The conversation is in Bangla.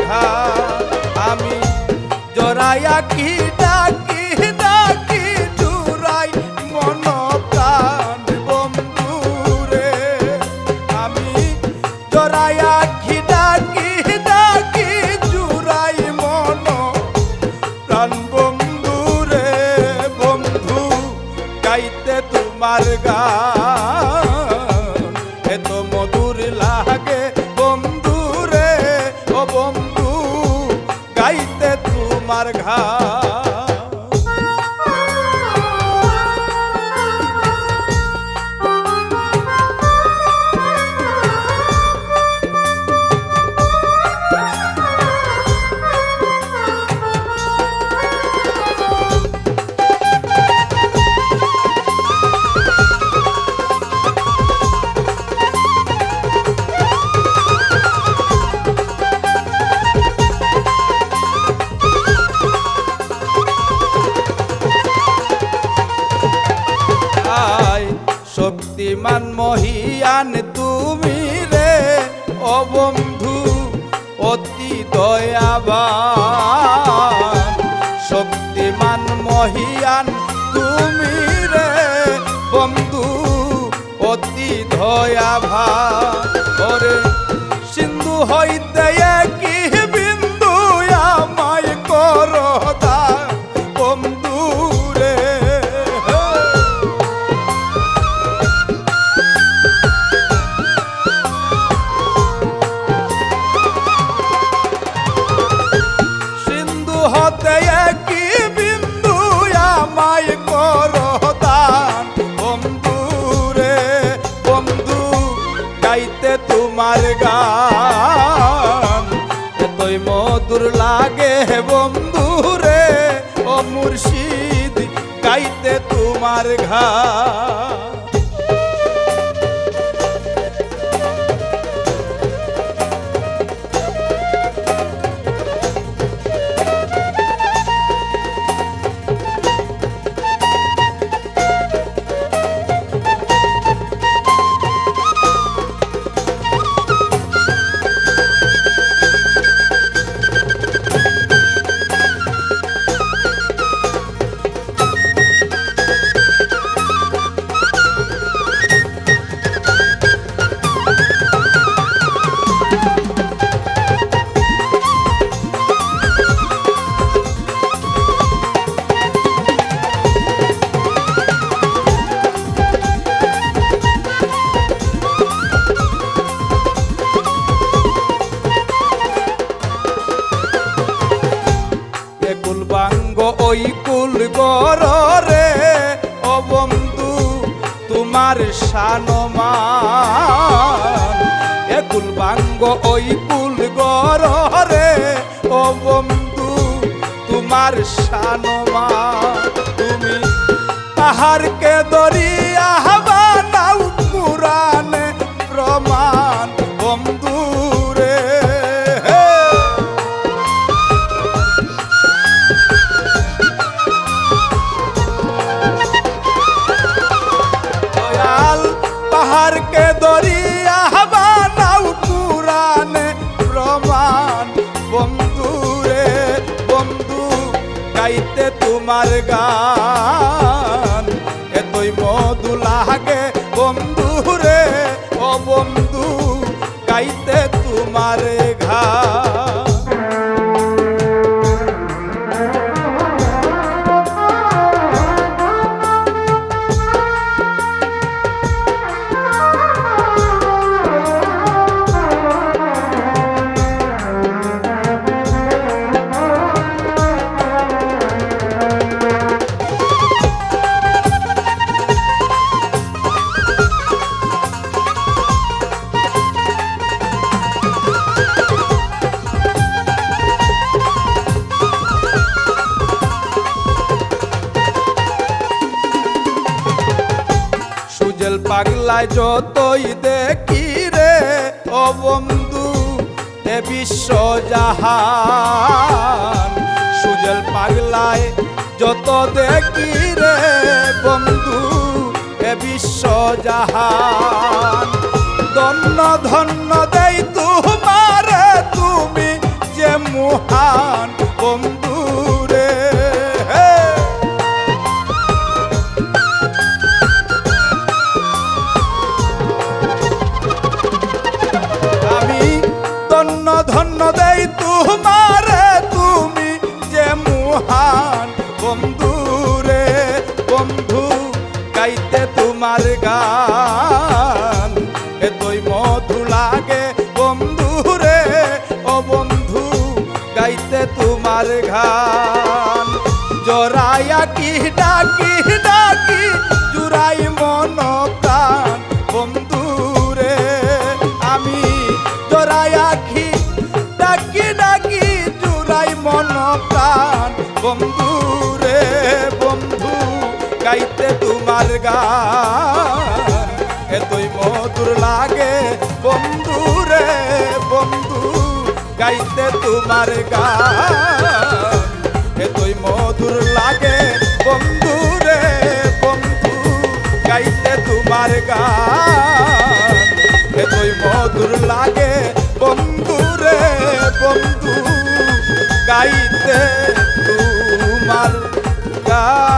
ঘা আমি জড়াইয়া কি ডাকি ডাকি জুড়াই মন প্রাণ বন্ধু রে আমি জড়াইয়া কি ডাকি ডাকি জুড়াই মন প্রাণ বন্ধু রে বন্ধু গাইতে তোমার গান এত মধুর লাগে বন্ধু রে ও বন্ধু গাইতে তোমার গান শক্তিমান মহিয়ান তুমি রে ও বন্ধু অতি দয়াবান শক্তিমান মহিয়ান তুমি রে বন্ধু অতি দয়াবান ওরে সিন্ধু হইতে কি বিন্দু আমায় করো দান বন্ধু রে হতে কি বিন্দু আমায় করো দান বন্ধু রে বন্ধু গাইতে তোমার গান এতই মধুর লাগে বন্ধু রে ও মুর্শিদ গাইতে তোমার গান ওই কুল গরে ও বন্ধু তোমার শানমান এ কুল বাঙ্গ ওই কুল গরে ও বন্ধু তোমার শানমান তুমি পাহাড়কে দরিয়া বানাও কুরানে প্রমাণ বন্ধু রে পাহাড়কে দরিয়া বানাও কুরানে প্রমাণ বন্ধু রে বন্ধু গাইতে তোমার গান এতই মধু লাগে বন্ধু রে ও বন্ধু গাইতে তোমার গান পাগলায় যতই দেখি রে ও বন্ধু এ বিশ্ব জাহান সুজল পাগলায় যত দেখি রে বন্ধু এ বিশ্ব জাহান ধন্য ধন্য দেই তোমারে তুমি যে বন্ধু রে। আমি ধন্য ধন্য দেই তোমারে, তুমি যে মহান বন্ধু রে বন্ধু, গাইতে তোমার গান এতই মধু লাগে বন্ধু রে ও বন্ধু, গাইতে তোমার গান। জরায়া কি ডাকি ডাকি জুড়াই মন প্রাণ বন্ধু রে, আমি জরায়া কি ডাকি ডাকি জুড়াই মন প্রাণ বন্ধু রে বন্ধু, গাইতে তোমার গান এতই মধুর লাগে বন্ধু রে বন্ধু, গাইতে তোমার গান এতই মধুর লাগে বন্ধু রে বন্ধু, গাইতে তোমার গান এতই মধুর লাগে বন্ধু রে বন্ধু, গাইতে তোমার গান।